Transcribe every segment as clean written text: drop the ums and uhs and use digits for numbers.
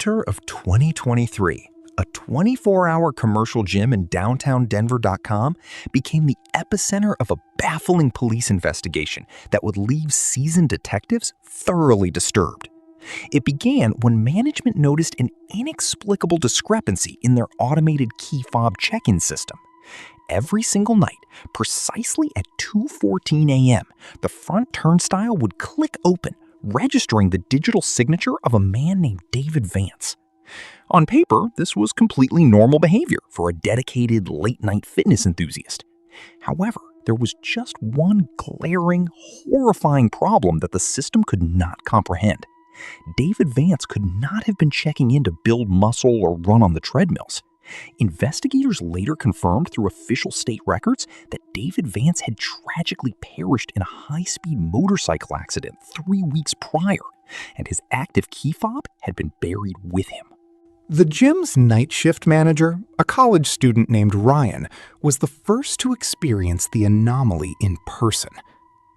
winter of 2023, a 24-hour commercial gym in downtown Denver.com became the epicenter of a baffling police investigation that would leave seasoned detectives thoroughly disturbed. It began when management noticed an inexplicable discrepancy in their automated key fob check-in system. Every single night, precisely at 2:14 a.m., the front turnstile would click open, registering the digital signature of a man named David Vance. On paper, this was completely normal behavior for a dedicated late-night fitness enthusiast. However, there was just one glaring, horrifying problem that the system could not comprehend. David Vance could not have been checking in to build muscle or run on the treadmills. Investigators later confirmed through official state records that David Vance had tragically perished in a high-speed motorcycle accident 3 weeks prior, and his active key fob had been buried with him. The gym's night shift manager, a college student named Ryan, was the first to experience the anomaly in person.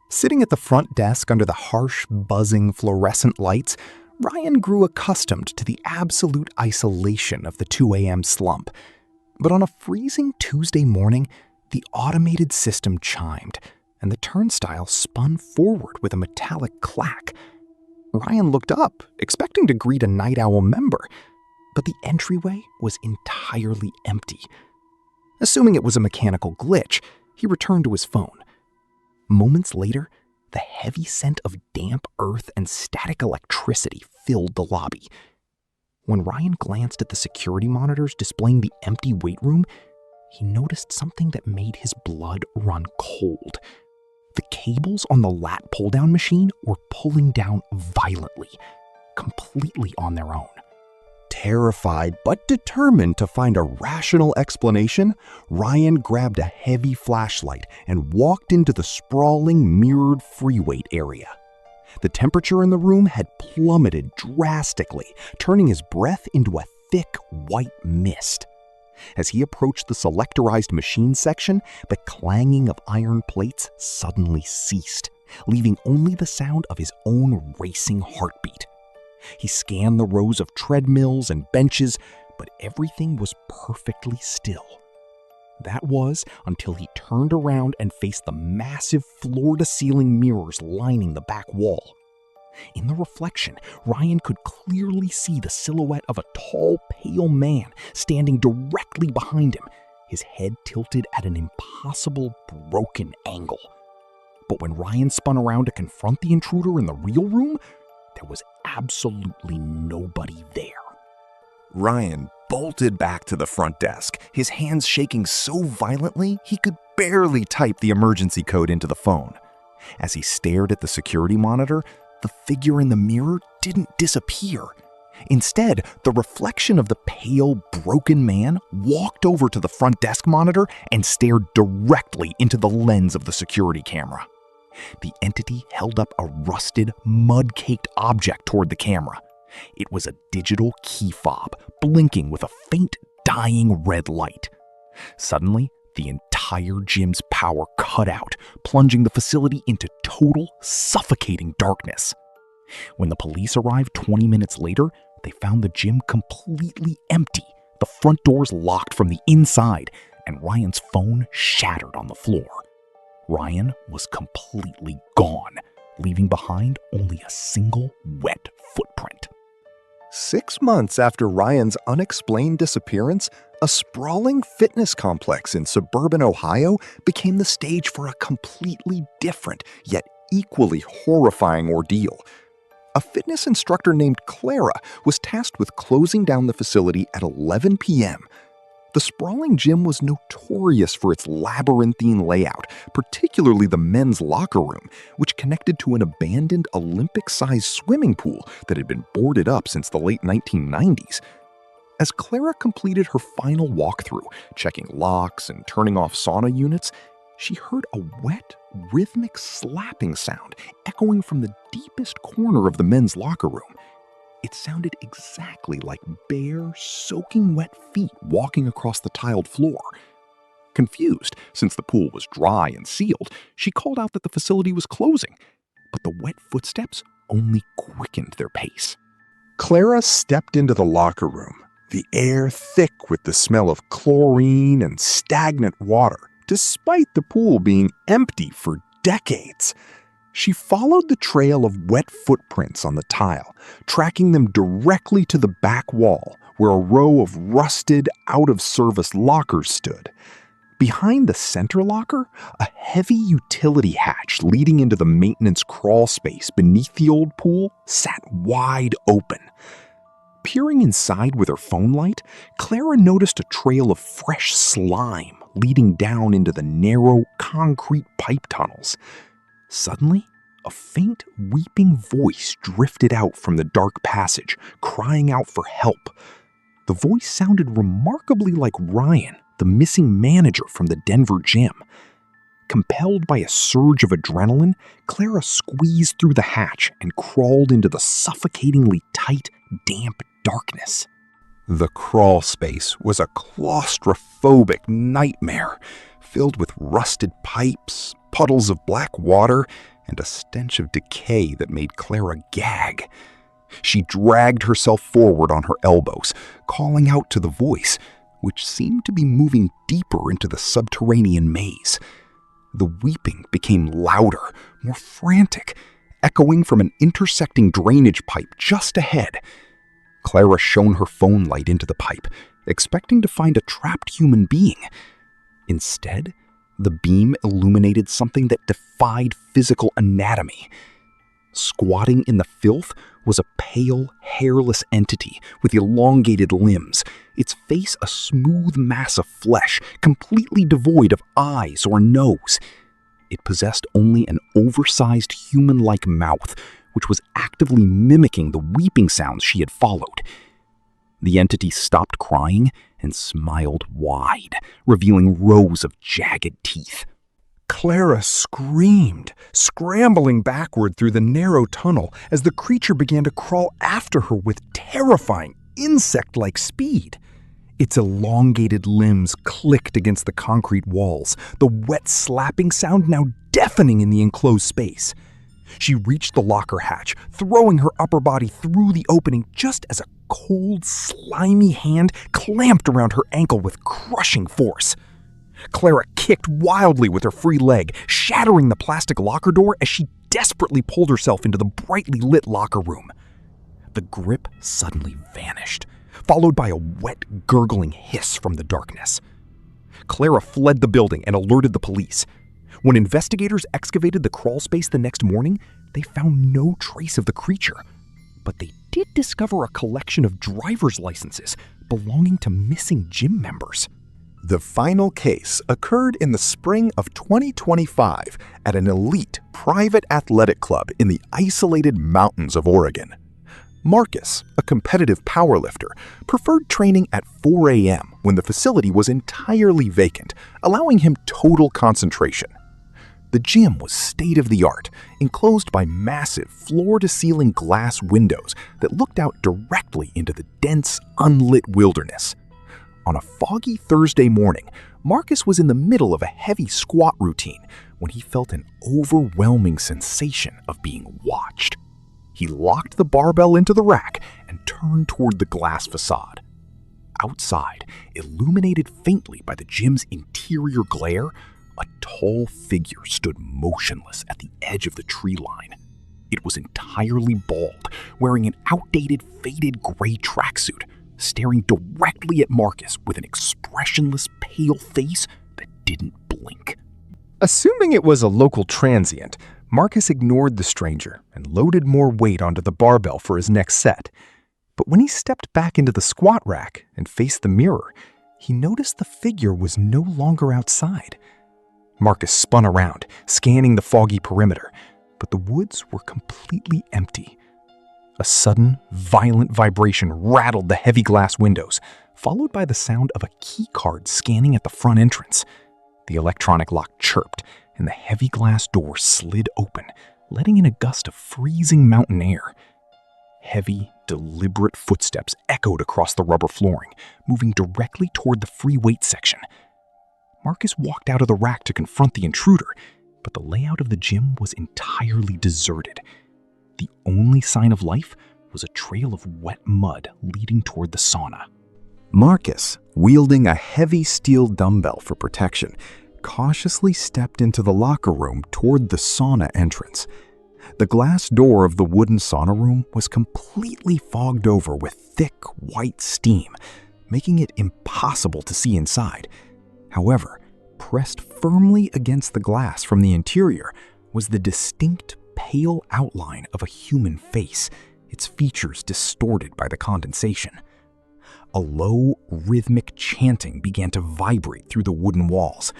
Sitting at the front desk under the harsh, buzzing fluorescent lights, Ryan grew accustomed to the absolute isolation of the 2 a.m. slump. But on a freezing Tuesday morning, the automated system chimed, and the turnstile spun forward with a metallic clack. Ryan looked up, expecting to greet a night owl member, but the entryway was entirely empty. Assuming it was a mechanical glitch, he returned to his phone. Moments later, the heavy scent of damp earth and static electricity filled the lobby. When Ryan glanced at the security monitors displaying the empty weight room, he noticed something that made his blood run cold. The cables on the lat pull-down machine were pulling down violently, completely on their own. Terrified but determined to find a rational explanation, Ryan grabbed a heavy flashlight and walked into the sprawling, mirrored free weight area. The temperature in the room had plummeted drastically, turning his breath into a thick white mist. As he approached the selectorized machine section, the clanging of iron plates suddenly ceased, leaving only the sound of his own racing heartbeat. He scanned the rows of treadmills and benches, but everything was perfectly still. That was until he turned around and faced the massive floor-to-ceiling mirrors lining the back wall. In the reflection, Ryan could clearly see the silhouette of a tall, pale man standing directly behind him, his head tilted at an impossible, broken angle. But when Ryan spun around to confront the intruder in the real room, there was absolutely nobody there. Ryan bolted back to the front desk, his hands shaking so violently he could barely type the emergency code into the phone. As he stared at the security monitor, the figure in the mirror didn't disappear. Instead, the reflection of the pale, broken man walked over to the front desk monitor and stared directly into the lens of the security camera. The entity held up a rusted, mud-caked object toward the camera. It was a digital key fob, blinking with a faint, dying red light. Suddenly, the entire gym's power cut out, plunging the facility into total, suffocating darkness. When the police arrived 20 minutes later, they found the gym completely empty, the front doors locked from the inside, and Ryan's phone shattered on the floor. Ryan was completely gone, leaving behind only a single wet footprint. 6 months after Ryan's unexplained disappearance, a sprawling fitness complex in suburban Ohio became the stage for a completely different, yet equally horrifying ordeal. A fitness instructor named Clara was tasked with closing down the facility at 11 p.m. The sprawling gym was notorious for its labyrinthine layout, particularly the men's locker room, which connected to an abandoned Olympic-sized swimming pool that had been boarded up since the late 1990s. As Clara completed her final walkthrough, checking locks and turning off sauna units, she heard a wet, rhythmic slapping sound echoing from the deepest corner of the men's locker room. It sounded exactly like bare, soaking wet feet walking across the tiled floor. Confused, since the pool was dry and sealed, she called out that the facility was closing, but the wet footsteps only quickened their pace. Clara stepped into the locker room, the air thick with the smell of chlorine and stagnant water, despite the pool being empty for decades. She followed the trail of wet footprints on the tile, tracking them directly to the back wall, where a row of rusted, out-of-service lockers stood. Behind the center locker, a heavy utility hatch leading into the maintenance crawl space beneath the old pool sat wide open. Peering inside with her phone light, Clara noticed a trail of fresh slime leading down into the narrow concrete pipe tunnels. Suddenly, a faint weeping voice drifted out from the dark passage, crying out for help. The voice sounded remarkably like Ryan, the missing manager from the Denver gym. Compelled by a surge of adrenaline, Clara squeezed through the hatch and crawled into the suffocatingly tight, damp darkness. The crawl space was a claustrophobic nightmare, filled with rusted pipes, puddles of black water, and a stench of decay that made Clara gag. She dragged herself forward on her elbows, calling out to the voice, which seemed to be moving deeper into the subterranean maze. The weeping became louder, more frantic, echoing from an intersecting drainage pipe just ahead. Clara shone her phone light into the pipe, expecting to find a trapped human being. Instead, the beam illuminated something that defied physical anatomy. Squatting in the filth was a pale, hairless entity with elongated limbs, its face a smooth mass of flesh, completely devoid of eyes or nose. It possessed only an oversized human-like mouth, which was actively mimicking the weeping sounds she had followed. The entity stopped crying and smiled wide, revealing rows of jagged teeth. Clara screamed, scrambling backward through the narrow tunnel as the creature began to crawl after her with terrifying, insect-like speed. Its elongated limbs clicked against the concrete walls, the wet slapping sound now deafening in the enclosed space. She reached the locker hatch, throwing her upper body through the opening just as a cold, slimy hand clamped around her ankle with crushing force. Clara kicked wildly with her free leg, shattering the plastic locker door as she desperately pulled herself into the brightly lit locker room. The grip suddenly vanished, followed by a wet, gurgling hiss from the darkness. Clara fled the building and alerted the police. When investigators excavated the crawl space the next morning, they found no trace of the creature. But they did discover a collection of driver's licenses belonging to missing gym members. The final case occurred in the spring of 2025 at an elite private athletic club in the isolated mountains of Oregon. Marcus, a competitive powerlifter, preferred training at 4 a.m. when the facility was entirely vacant, allowing him total concentration. The gym was state-of-the-art, enclosed by massive floor-to-ceiling glass windows that looked out directly into the dense, unlit wilderness. On a foggy Thursday morning, Marcus was in the middle of a heavy squat routine when he felt an overwhelming sensation of being watched. He locked the barbell into the rack and turned toward the glass facade. Outside, illuminated faintly by the gym's interior glare, a tall figure stood motionless at the edge of the tree line. It was entirely bald, wearing an outdated, faded gray tracksuit, staring directly at Marcus with an expressionless, pale face that didn't blink. Assuming it was a local transient, Marcus ignored the stranger and loaded more weight onto the barbell for his next set. But when he stepped back into the squat rack and faced the mirror, he noticed the figure was no longer outside. Marcus spun around, scanning the foggy perimeter, but the woods were completely empty. A sudden, violent vibration rattled the heavy glass windows, followed by the sound of a key card scanning at the front entrance. The electronic lock chirped, and the heavy glass door slid open, letting in a gust of freezing mountain air. Heavy, deliberate footsteps echoed across the rubber flooring, moving directly toward the free weight section. Marcus walked out of the rack to confront the intruder, but the layout of the gym was entirely deserted. The only sign of life was a trail of wet mud leading toward the sauna. Marcus, wielding a heavy steel dumbbell for protection, cautiously stepped into the locker room toward the sauna entrance. The glass door of the wooden sauna room was completely fogged over with thick white steam, making it impossible to see inside. However, pressed firmly against the glass from the interior was the distinct pale outline of a human face, its features distorted by the condensation. A low, rhythmic chanting began to vibrate through the wooden walls,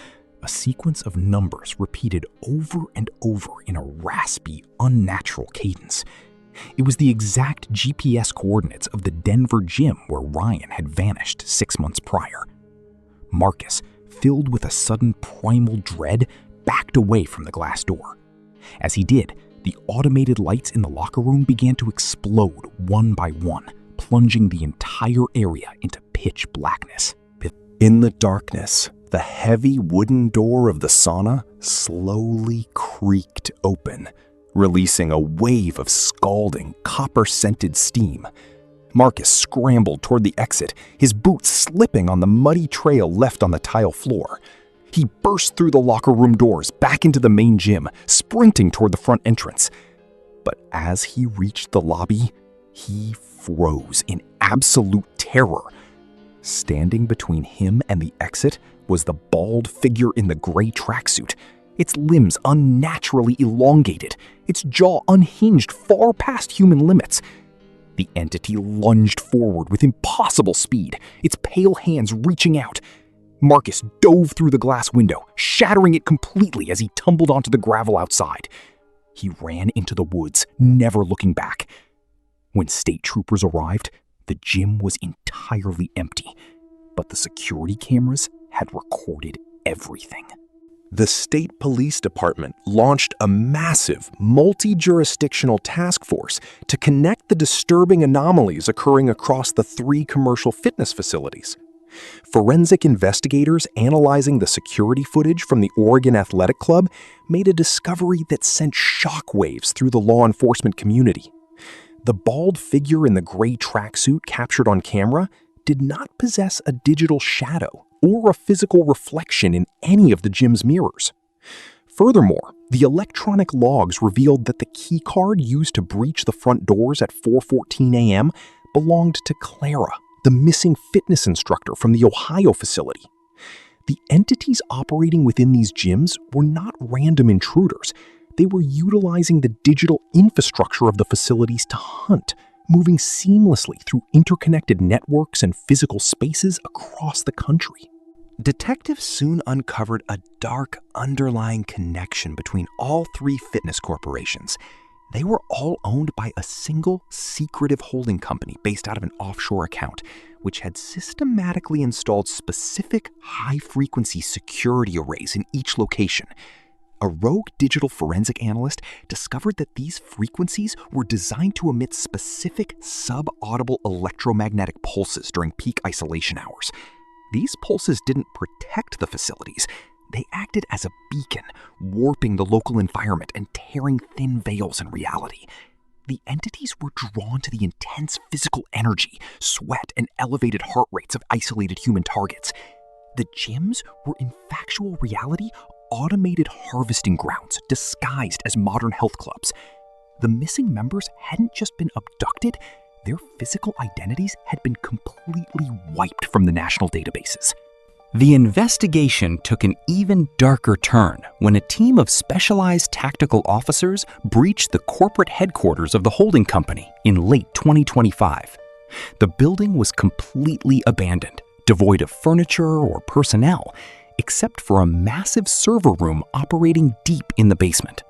a sequence of numbers repeated over and over in a raspy, unnatural cadence. It was the exact GPS coordinates of the Denver gym where Ryan had vanished 6 months prior. Marcus, filled with a sudden primal dread, backed away from the glass door. As he did, the automated lights in the locker room began to explode one by one, plunging the entire area into pitch blackness. In the darkness, the heavy wooden door of the sauna slowly creaked open, releasing a wave of scalding, copper-scented steam. Marcus scrambled toward the exit, his boots slipping on the muddy trail left on the tile floor. He burst through the locker room doors back into the main gym, sprinting toward the front entrance. But as he reached the lobby, he froze in absolute terror. Standing between him and the exit was the bald figure in the gray tracksuit, its limbs unnaturally elongated, its jaw unhinged far past human limits. The entity lunged forward with impossible speed, its pale hands reaching out. Marcus dove through the glass window, shattering it completely as he tumbled onto the gravel outside. He ran into the woods, never looking back. When state troopers arrived, the gym was entirely empty, but the security cameras had recorded everything. The state police department launched a massive, multi-jurisdictional task force to connect the disturbing anomalies occurring across the 3 commercial fitness facilities. Forensic investigators analyzing the security footage from the Oregon Athletic Club made a discovery that sent shockwaves through the law enforcement community. The bald figure in the gray tracksuit captured on camera did not possess a digital shadow or a physical reflection in any of the gym's mirrors. Furthermore, the electronic logs revealed that the key card used to breach the front doors at 4:14 a.m. belonged to Clara, the missing fitness instructor from the Ohio facility. The entities operating within these gyms were not random intruders. They were utilizing the digital infrastructure of the facilities to hunt, moving seamlessly through interconnected networks and physical spaces across the country. Detectives soon uncovered a dark underlying connection between all 3 fitness corporations. They were all owned by a single, secretive holding company based out of an offshore account, which had systematically installed specific high-frequency security arrays in each location. A rogue digital forensic analyst discovered that these frequencies were designed to emit specific sub-audible electromagnetic pulses during peak isolation hours. These pulses didn't protect the facilities. They acted as a beacon, warping the local environment and tearing thin veils in reality. The entities were drawn to the intense physical energy, sweat, and elevated heart rates of isolated human targets. The gyms were in factual reality automated harvesting grounds disguised as modern health clubs. The missing members hadn't just been abducted, their physical identities had been completely wiped from the national databases. The investigation took an even darker turn when a team of specialized tactical officers breached the corporate headquarters of the holding company in late 2025. The building was completely abandoned, devoid of furniture or personnel, except for a massive server room operating deep in the basement.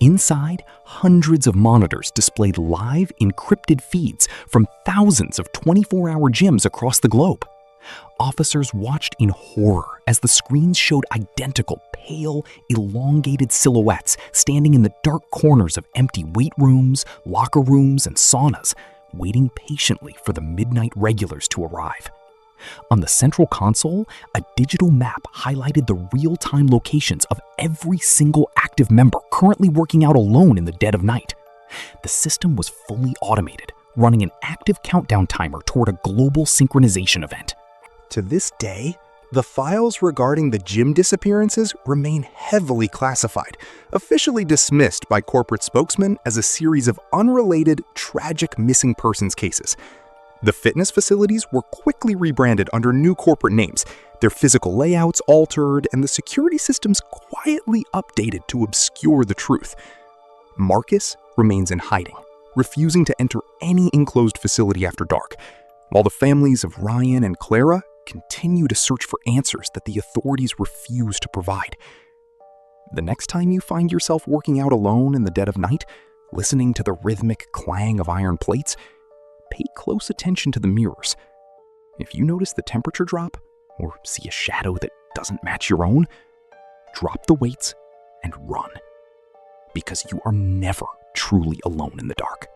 Inside, hundreds of monitors displayed live, encrypted feeds from thousands of 24-hour gyms across the globe. Officers watched in horror as the screens showed identical, pale, elongated silhouettes standing in the dark corners of empty weight rooms, locker rooms, and saunas, waiting patiently for the midnight regulars to arrive. On the central console, a digital map highlighted the real-time locations of every single active member currently working out alone in the dead of night. The system was fully automated, running an active countdown timer toward a global synchronization event. To this day, the files regarding the gym disappearances remain heavily classified, officially dismissed by corporate spokesmen as a series of unrelated, tragic missing persons cases. The fitness facilities were quickly rebranded under new corporate names, their physical layouts altered, and the security systems quietly updated to obscure the truth. Marcus remains in hiding, refusing to enter any enclosed facility after dark, while the families of Ryan and Clara continue to search for answers that the authorities refuse to provide. The next time you find yourself working out alone in the dead of night, listening to the rhythmic clang of iron plates, pay close attention to the mirrors. If you notice the temperature drop or see a shadow that doesn't match your own, drop the weights and run, because you are never truly alone in the dark.